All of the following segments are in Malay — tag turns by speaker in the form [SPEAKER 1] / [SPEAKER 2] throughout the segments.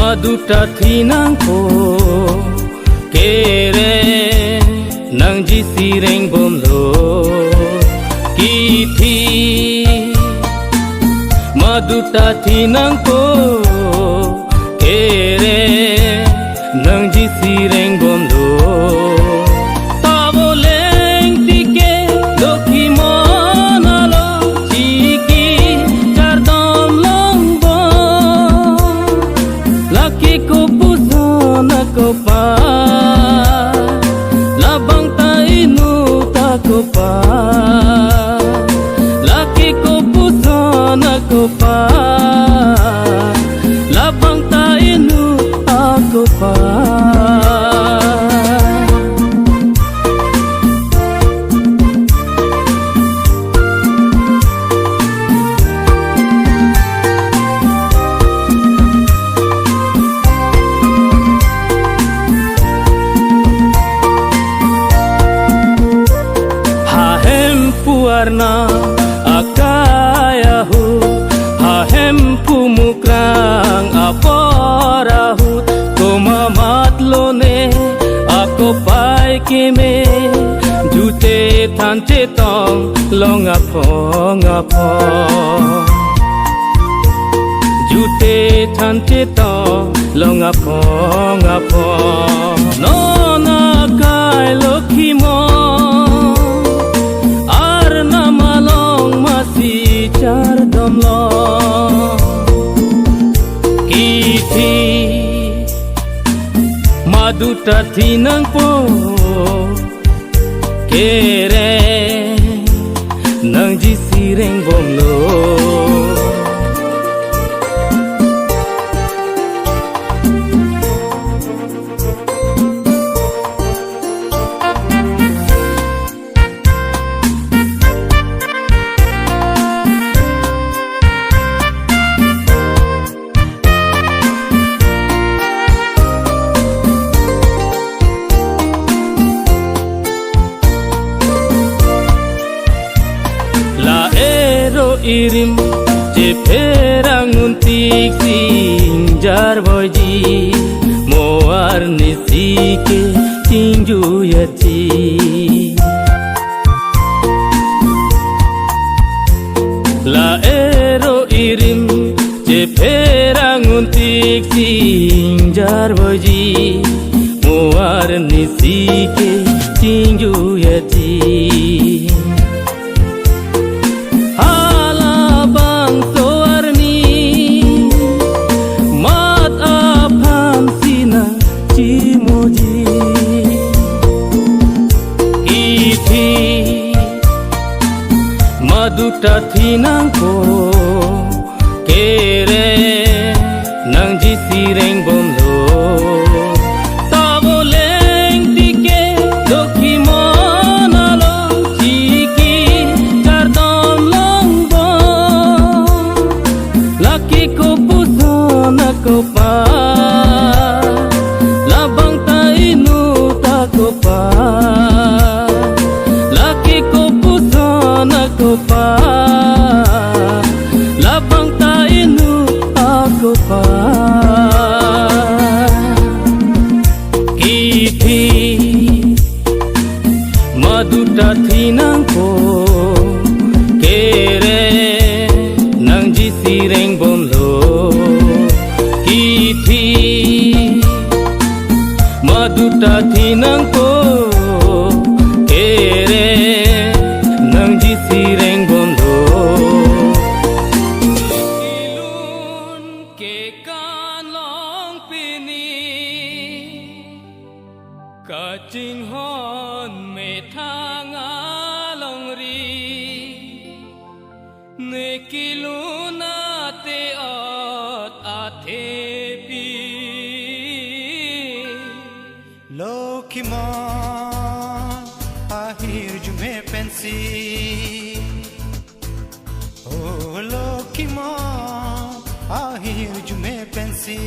[SPEAKER 1] Maduta thinang po kere nang jisireng bomlo kiti Maduta thinang po kere nang jisireng bomlo Labang tainu tako pa Laki ko puso na ko pa Labang tainu ako pa Warna akayahu hahem pumukrang aporahu kumamatlo ne ako pai kime jute thanche tong longa phonga jute thanche tong longa phonga no na kai lokhimo char domlo kiti maduta thinang po kere nang jisireng bomlo irim je perang untik sinjar boji moar nisike tinju yati la ero irim je perang untik sinjar boji moar nisike tinju yati Maduta thinang po kere nang jisireng bomlo taboleng tike dokhi monalong chiki kardom longbo laki ko puso na ko pa labang tainu tako pa laki ko puso na ko pa labang tainu ako pa kiti maduta thinang po kere nang jisireng bomlo kiti maduta thinang po kere nang jisireng bomlo ilun ke kanong pini kaching hon me thanga longri ne kiluna te at athepi
[SPEAKER 2] Lokhima ahir jume pensi oh Lokhima ahir jume pensi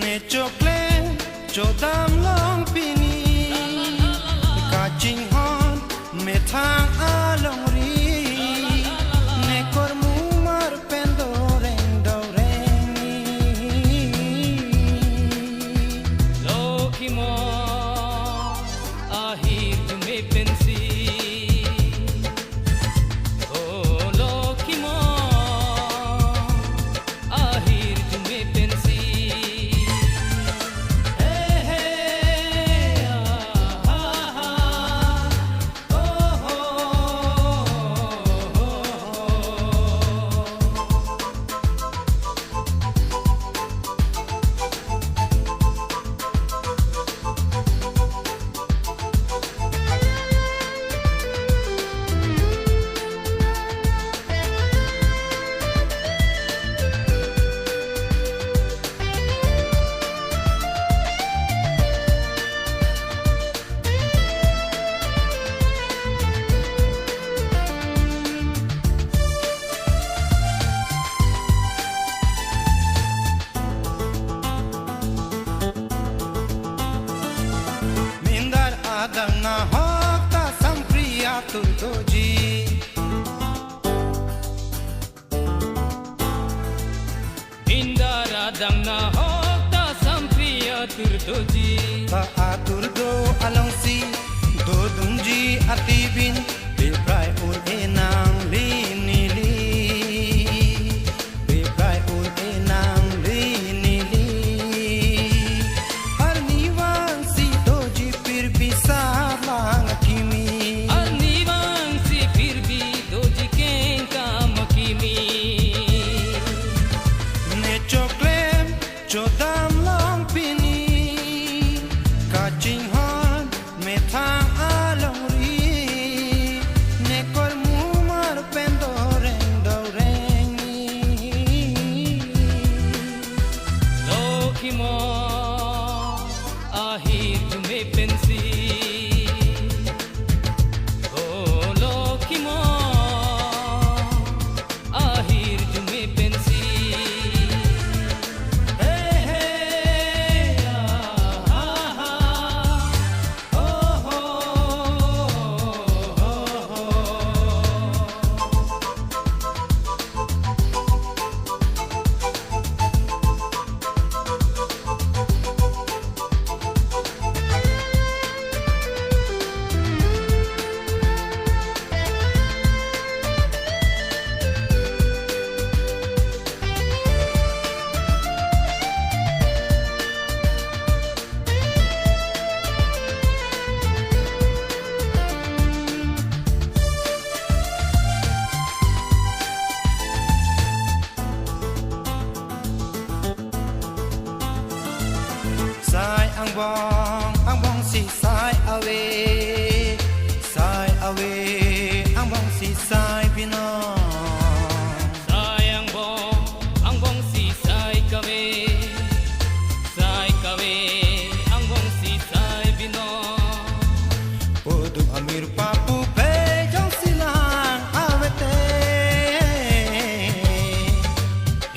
[SPEAKER 2] ne chokle chodam long pini turdoji
[SPEAKER 1] Indara dang na hokta sampriya turdoji
[SPEAKER 2] ta aturdo alongsi do dungji atibin be prai ul enang li ni li be prai ul enang li ni li har niwang si doji pir bisa lang kimi
[SPEAKER 1] Arnivang si firbi doji ken kam kimi
[SPEAKER 2] ne choklem chodam long pini kaching han me thang along ri ne kor mu mar pendo reng do reng ni
[SPEAKER 1] Lokhimo ahir jume pensi Oh Lokhimo ahir jume pensi Hey hey ah ah ah oh oh
[SPEAKER 2] sai ang bong si sai away ang bong si sai pino
[SPEAKER 1] Sayang ang bong si sai kawe ang bong si sai bino
[SPEAKER 2] Podum amir papu pe jong silang awete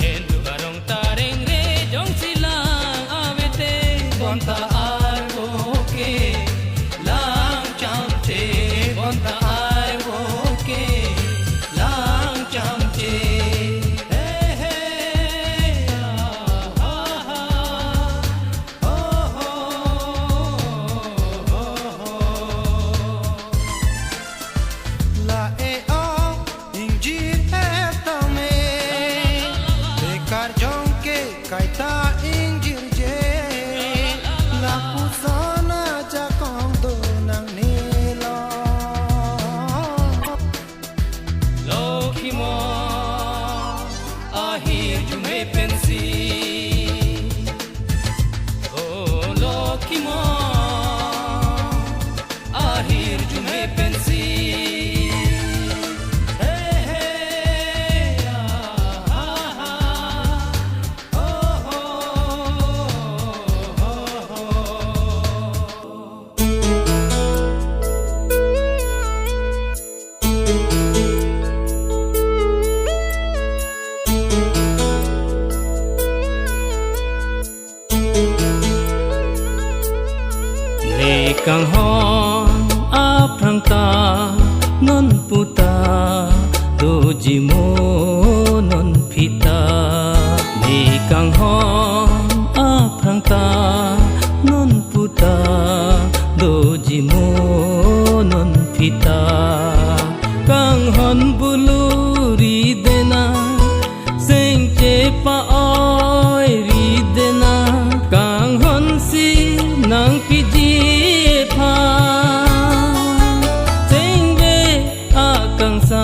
[SPEAKER 1] Hendu arong tareng re jong silang awete bonta arwoke lang chamche bonta arwoke lang chamche Hey hey ah ah ah oh
[SPEAKER 2] la e o injir etame bekar jong ke kaita injir je la pusana jakong do nang nilo
[SPEAKER 1] Lokhimo ahir jume pensi Oh Lokhimo ahir jume pensi Hey hey ah ah ah oh Lekang hon aprang ta non puta doji mo non pita Lekang hon aprang ta non puta doji mo non pita Kang hon buluri dena sengche pa oi ri dena Kang hon si nang piji pha Sengbe akang sa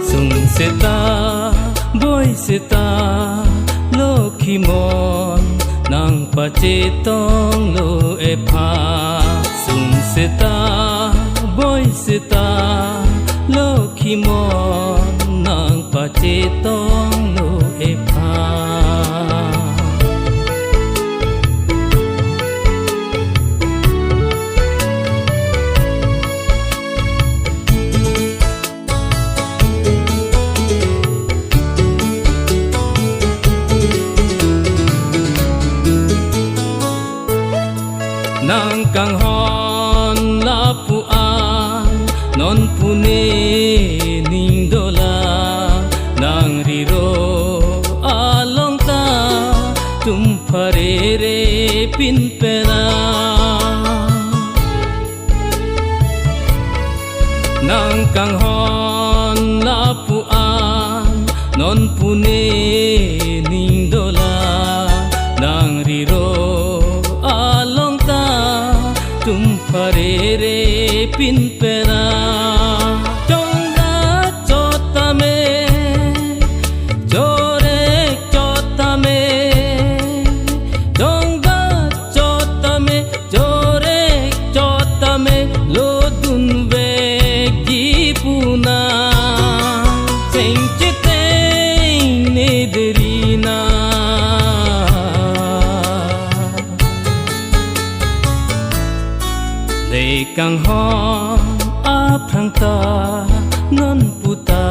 [SPEAKER 1] Sung seta boy seta Lokhimon nang pacetong lo e pha Sung seta boy seta Lokhimon nang pacetong lo e pha nang kang hon ningdola nang riro along ta tum phare re pin pena nang kang hon la pu an non pune ningdola nang riro along ta tum phare re pin pena chonga chota me chore chota me chonga chota me chore chota me lo dun ve gi puna sing chite ne derina kang hon ap thang ta non puta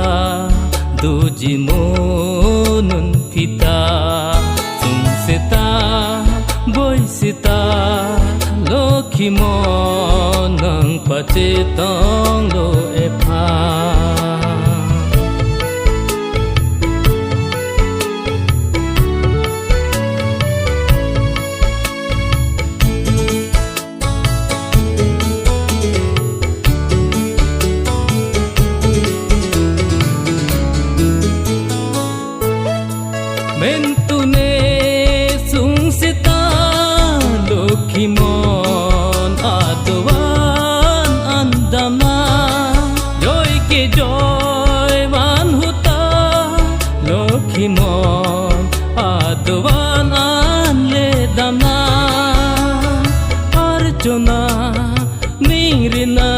[SPEAKER 1] do ji mo non pita sung seta boy seta lokhi mo nang pa che tong lo e pha mentune sung sita lokhi mon adwan andama joy ke joy van huta lokhi mon adwan anle damna arjuna mingrina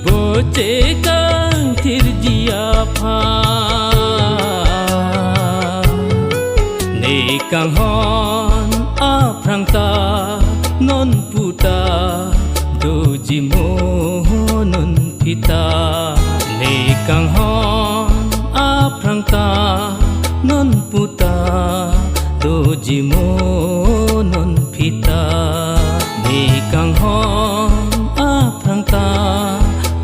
[SPEAKER 1] boche kang thirjia pha kang hon ap rang ta non puta do ji mo non pita ne kang hon ap rang ta non puta do ji mo non pita ne kang hon ap rang ta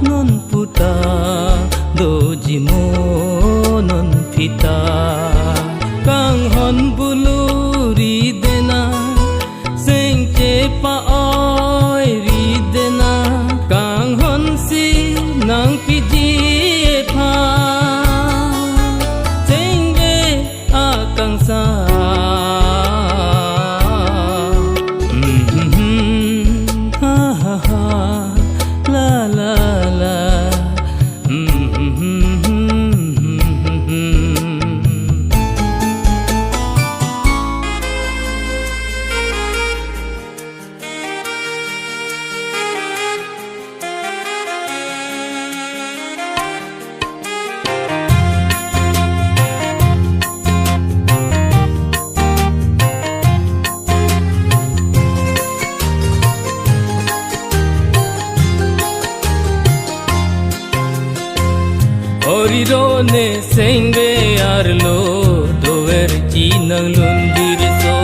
[SPEAKER 1] non puta do ji mo non pita kang hon bulu ri dena sing che pa oi ri dena kang hon si nang pi ji pha sing ve a kang sa ha ha ha la la la Oriro ne sengve arlo dover ji nang lundir so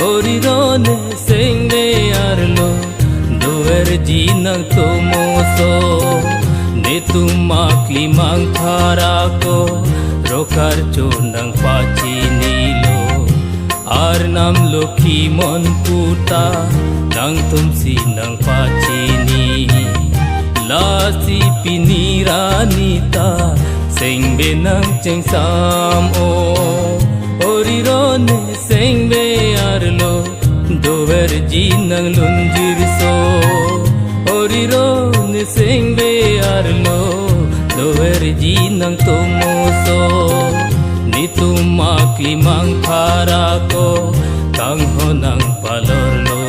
[SPEAKER 1] Oriro ne sengve arlo dover ji nang tomo so ne tumakli mang thara ko rokar chonang pachi nilo ar nam lokhi mon puta nang tumsi nang pachi ni lasi piniranita sengbe nang cheng sam o oriro ne sengbe arlo dover ji nang lunjir so oriro ne sengbe arlo dover ji nang tomo so nitumakli mang phara ko kang honang palorlo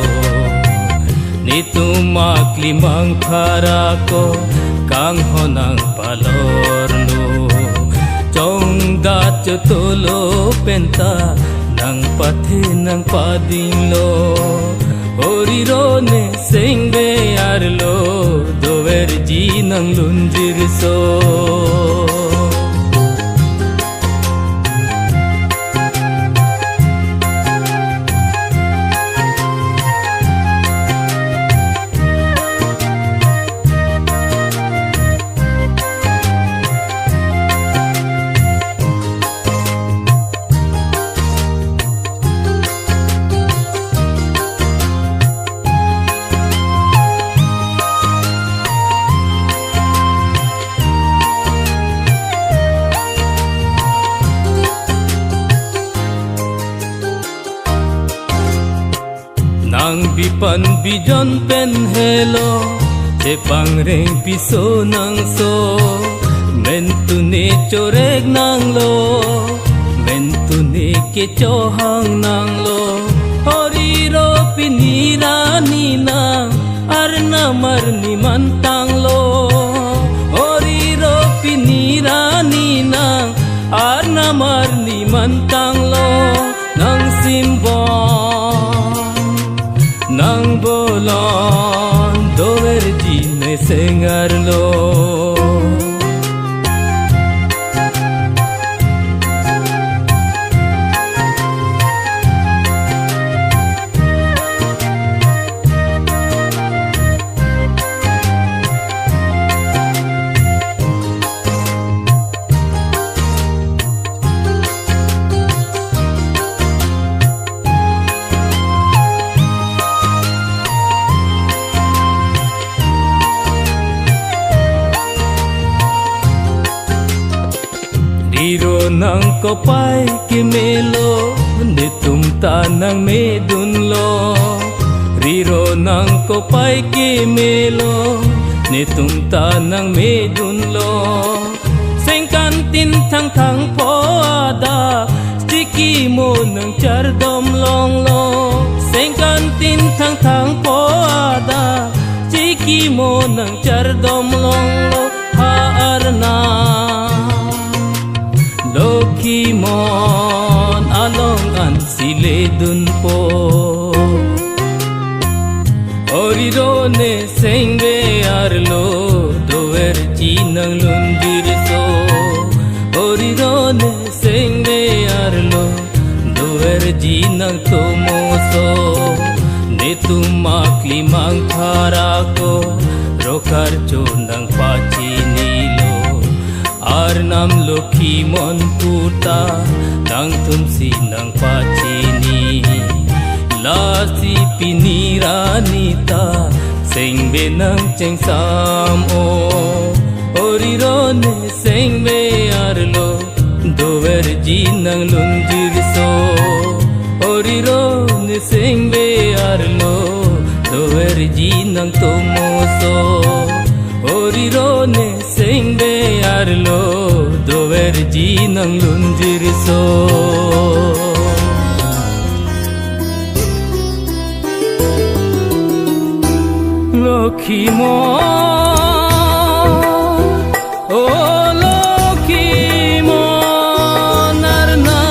[SPEAKER 1] nitumakli mang phara ko kang honang palorlo chong da chotolo penta nang pathe nang padinglo oriro ne sengbe arlo dover ji nang lunjir so Ang bipan bijon pen hello te pangreng piso nang so mentune chorek nang lo mentune ke chohang nang lo horiro pinira nina arna marni mantang lo horiro pinira nina arna marni mantang lo nang simbon nang bolon dover jine sengar lo Riro nang kopai ke melo nitum tanang medun lo Riro nang kopai ke melo nitum tanang medun lo Sengkan tin thang thang po ada stiki mo nang chardom long lo Sengkan tin thang thang po ada stiki mo nang chardom long lo ha arna Lokhi mon along an sile dun po Oriro ne sengve arlo dover chinang lundir so Oriro ne sengve arlo dover chinang tomo so Ne tumakli mang khara ko rokar chonang pachini lo Ar nam lokhi mon puta nang tumsi nang pachini Lasi pinira nita sengbe nang cheng sam o Oriro ne sengbe arlo dover ji nang lunjir so Oriro ne sengbe arlo dover ji nang tomo so Oriro ne sengbe arlo dover ji nang lunjir so Lokhi mon oh Lokhi mon arna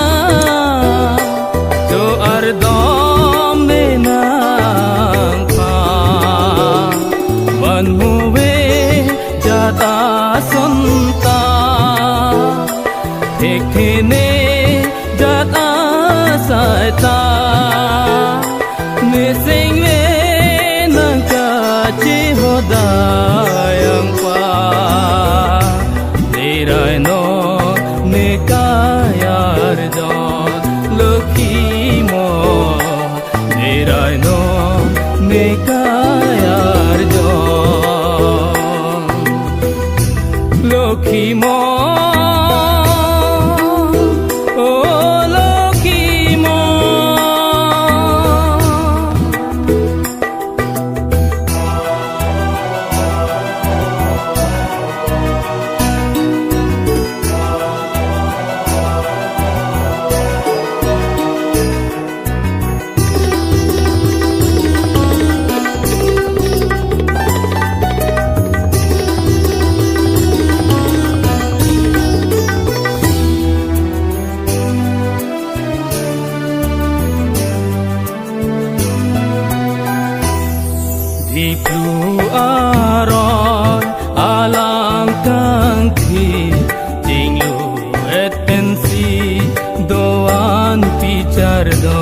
[SPEAKER 1] to ardom benang pa ban huwe jata sunta dekhne jata saita nesengve nang kachi hodayang pa derai no nekayar jon lokhi mo derai no nekayar jon Lokhi mon oh Lokhi mon Diplu aron alang kangki Jinglu et pensi doan picar do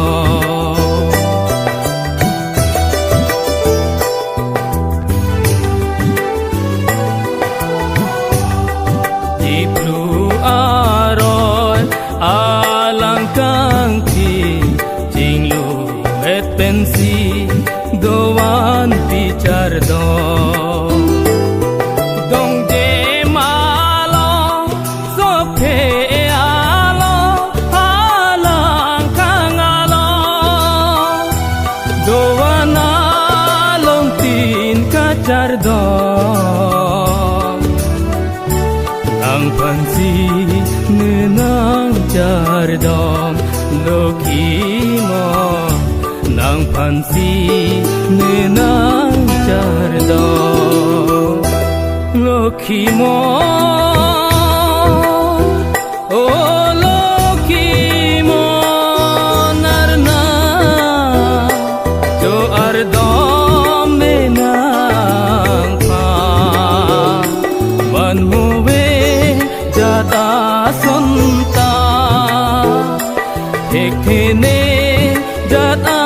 [SPEAKER 1] Diplu aron alang kangki Jinglu et pensi doan picar do dong je malo sophe alo halang kang alo doan ardom ang pansi nang jardom loki mo nang pansi nang jardom loki mo oh loki mo narna jo ardom menang pa man huwe jata sonta ekhene jata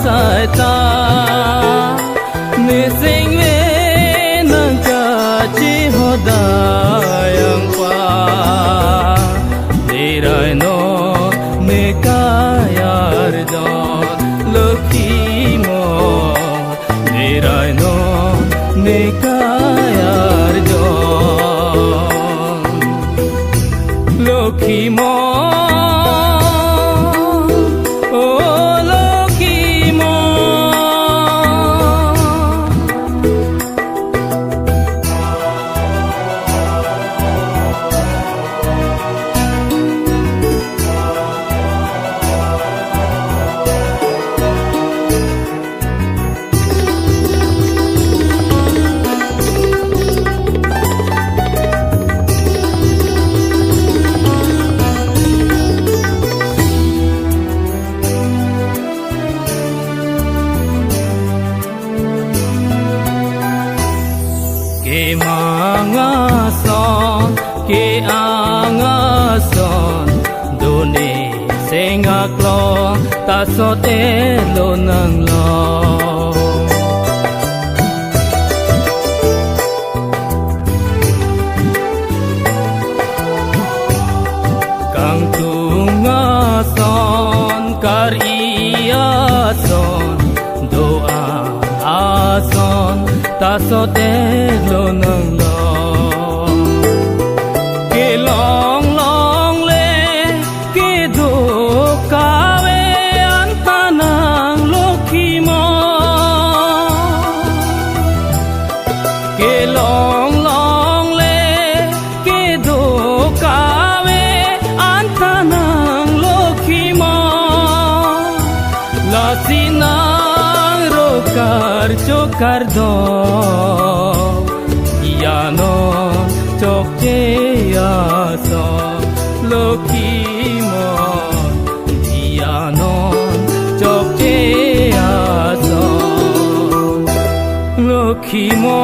[SPEAKER 1] saita nising ve nang ka chi hodayang pa nirai no nekayar jon lokhi mo nirai no nekayar jon lokhi mo oh lokhi mo ke mangason ke angason done senga klo ta so te lo nang lo kang tunga son kar iya son doa ason ta so te lo nang lo ke long long le ke do ka ve an ta nang lokhi mo ke long long le ke do ka ve an ta nang lokhi mo la sinang ro kar chokar do yano chokche aso lokhi mo yano chokche aso lokhi mo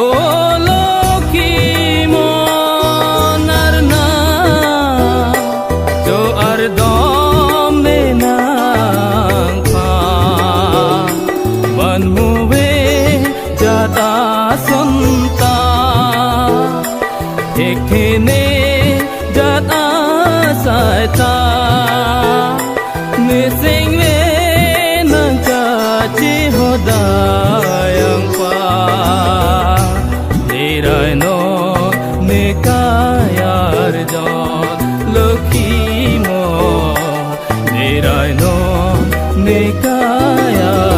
[SPEAKER 1] oh lokhi mo narna jo ardom menang pa man huwe jata sonta ekhene jata saita nising ve nang ka chi hodayang pa nirai no nekayar jon lokhi mo nirai no nekayar